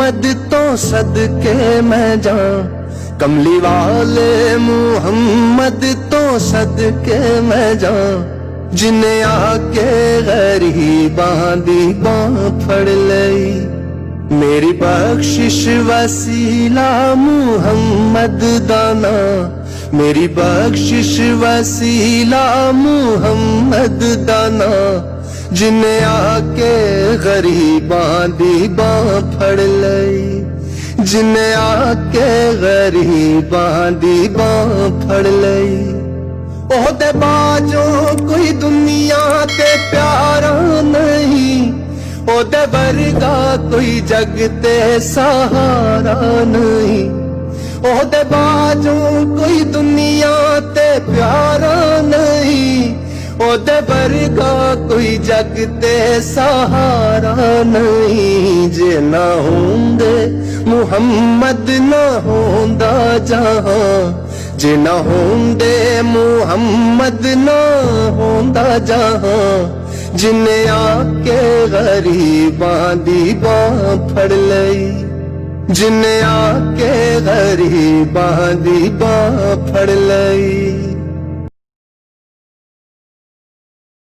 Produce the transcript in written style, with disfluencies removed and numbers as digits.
मुहम्मद तो सदके मैं जाऊं, कमली वाले मुहम्मद तो सदके मैं जाऊं, जिन्हें आके गरीबां दी बांह फड़ लई। मेरी बख्शिश वसीला मुहम्मद दाना, मेरी बख्शिश वसीला मुहम्मद दाना, जिन्हें आके गरीबां दी बांह फड़ लई, जिन्हें आके गरीबां दी बांह फड़ लई। ओहदे बाजो कोई दुनिया ते प्यारा नहीं, ओहदे वर्गा कोई जग ते सहारा नहीं। ओहदे बाजो कोई दुनिया ते प्यारा नहीं, ओहदे वर्गा कोई जग ते सहारा नहीं। जे ना होंदे मुहम्मद ना होंदा जहां, जे ना होंदे मुहम्मद ना होंदा जहां, जिन्हें आके गरीबां दी बांह फड़ लई, जिन्हें आके गरीबां दी बांह फड़ लई।